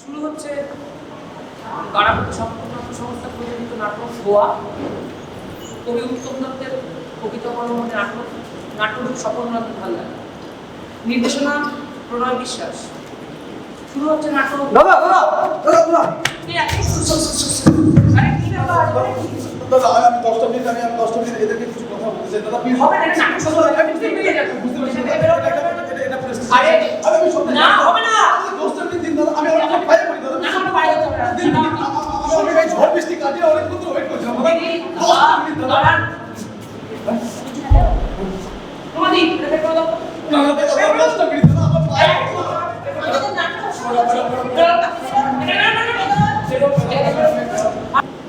শুরু হচ্ছে কারাপতি নাট্য সংস্থা পরিচালিত নাটক গোয়া। কবি উত্তম দত্তের কবিতাকর্ম নাটক, নাট্যরূপ স্বপননাথ ভাল্লা, নির্দেশনা প্রণয় বিশ্বাস। শুরু হচ্ছে নাটক। দাদা দাদা দাদা দাদা দাদা আমি 10টা মিনিট এদেরকে কিছু কথা বলতে চাই দাদা প্লিজ। হবে না, নাটক শুরু হবে, আমি বুঝতে পেরে যাচ্ছি। বুঝতে পারছি এটা প্রেস আরে আমি সত্যি না হবে না, 10টা মিনিট দিন দাদা আমি অনেক পাই করি দাদা না হবে পারে যাবে না। আমি অনেক এই ঝড় বৃষ্টি কাটিয়ে অনেক দূর ওয়েট করছিলাম দাদা 10টা মিনিট দাদা তোমাদি এটা করে দাও না না দাদা 10টা মিনিট দাদা আমার পাই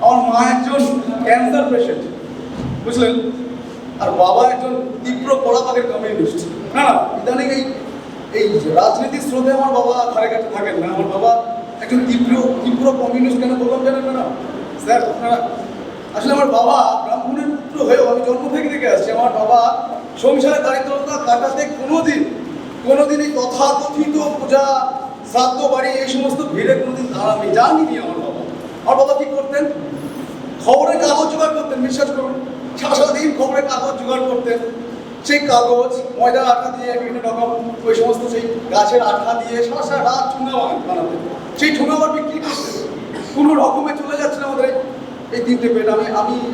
আমার মা একজন ক্যান্সার পেশেন্ট বুঝলেন, আর বাবা একজন তীব্র পড়াপাকের কমিউনিস্ট। না না ইদানিং এই রাজনীতির স্রোতে আমার বাবা ধারে কাছে থাকেন না। আমার বাবা একজন তীব্র কমিউনিস্ট। কেন বললাম জানেন না স্যার আপনারা, আসলে আমার বাবা ব্রাহ্মণের পুত্র হয়েও আমি জন্ম থেকে দেখে আসছি আমার বাবা সংসারে দারিদ্রতা কাটাতে কোনোদিন এই তথাকথিত পূজা শ্রাদ্ধ বাড়ি এই সমস্ত ভিড়ে কোনোদিন দাঁড়াবে জানিনি। আমার বাবা কি করতেন, খবরের কাগজ জোগাড় করতেন, বিশ্বাস করুন সারাদিন খবরের কাগজ জোগাড় করতেন। সেই কাগজ ময়দার আঠা দিয়ে বিভিন্ন রকম ওই সমস্ত সেই গাছের আঠা দিয়ে সারা রাত ঠুঙা বানাতেন। সেই ঠুঙা আবার বিক্রি করতেন। কোনো রকমে চলে যাচ্ছিল আমাদের এই 3টে পেট।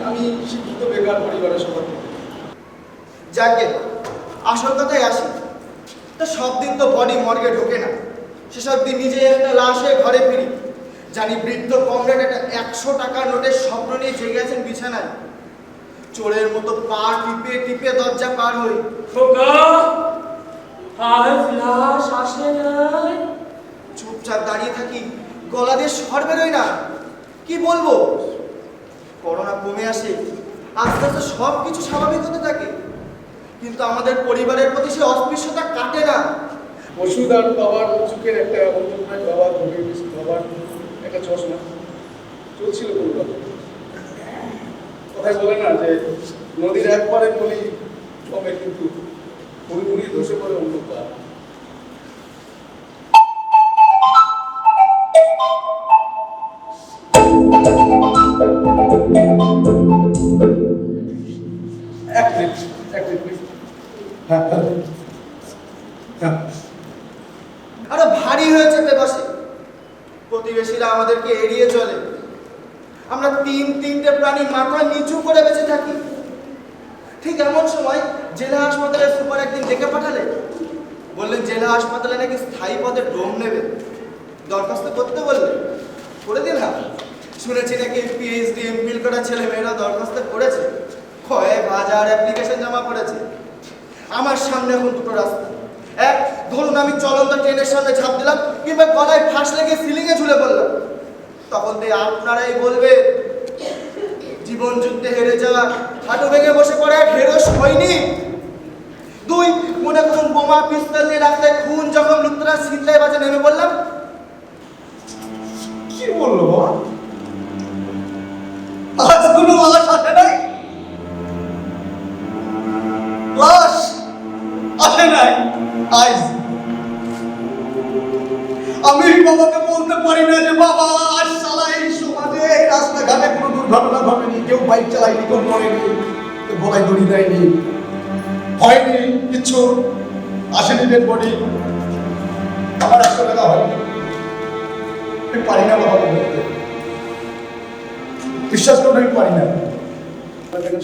আমি শিক্ষিত বেকার পরিবারের সবার থেকে। যাকে আসল কথায় আসি, তো সব দিন তো বডি মর্গে ঢোকে না। সেসব দিন নিজে একটা লাশে ঘরে ফিরি, জানি বৃদ্ধ কমরেড একটা 100 টাকার নোটের স্বপ্ন নিয়ে জেগে আছেন বিছানায়। চোরের মতো পা টিপে টিপে দরজা পার হই। চুপচাপ দাঁড়িয়ে থাকি, গলা দিয়ে স্বর বেরোয় না। কি বলবো? করোনা কমে আসে, আস্তে আস্তে সব কিছু স্বাভাবিক হতে থাকে, কিন্তু আমাদের পরিবারের প্রতি সে অস্পৃশ্যতা কাটে না। ওষুধ আর বাবার চোখের একটা অন্তর্নায় বাবার বাবার একটা চশমা চলছিল কোনটা কথায় বলে না যে নদীর একবারে বলি কমে কিন্তু পুরোপুরি ধসে পড়ে অন্য পা। এক মিনিট হ্যাঁ হ্যাঁ আরো ভারী হয়েছে বসে। প্রতিবেশীরা আমাদেরকে এড়িয়ে চলে। আমরা তিনটে প্রাণী মাথা নিচু করে বেঁচে থাকি। ঠিক এমন সময় জেলা হাসপাতালের সুপার একদিন ডেকে পাঠালেন। বললেন জেলা হাসপাতালে নাকি স্থায়ী পদে ডোম নেবে, দরখাস্ত করতে বললেন। করে দিলাম। শুনেছি নাকি পিএইচডি এমফিল করা ছেলে মেয়েরা দরখাস্ত করেছে, কয়েক হাজার অ্যাপ্লিকেশন জমা করেছে। আমার সামনে এখন দুটো রাস্তা। এক, ধরুন আমি চলন্ত ট্রেনের সামনে ঝাঁপ দিলাম, কিংবা গলায় ফাঁস লেগে সিলিংয়ে ঝুলে পড়লাম। তখন তো আপনারাই বলবে জীবন যুদ্ধে হেরে যাওয়া হাঁটু ভেঙে বসে পড়ে এক হেরো সৈনিক। দুই, মনে করুন বোমা পিস্তল নিয়ে রাস্তায় খুন যখন লুপ্তরা ছিনতাই বাজে নেমে পড়লাম। কি বললো আজ কোনো লাশ আসে নাই, লাশ আসে নাই আজ। আমি বাবাকে বলতে পারি না যে বাবা আজ সালা এই সমাজে এই রাস্তাঘাটে কোনো দুর্ঘটনা ঘটেনি, কেউ বাইক চালায়নি, কেউ মরেনি, কেউ গলায় দড়ি দেয়নি, হয়নি কিচ্ছু, আসেনি ডেড বডি। আমার 100 টাকা হয়নি, আমি পারি না বাবাকে বলতে, বিশ্বাস করুন আমি পারি না।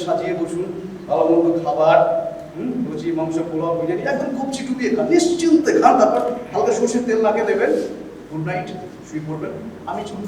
সাজিয়ে বসুন, ভালো মন্দ খাবার, লুচি মাংস পোলাও বিরিয়ানি একদম কুপচি টুপিয়ে খান, নিশ্চিন্তে খান, তারপর হালকা সর্ষের তেল লাগিয়ে দেবেন, গুড নাইট, শুয়ে পড়বেন, আমি চলুন।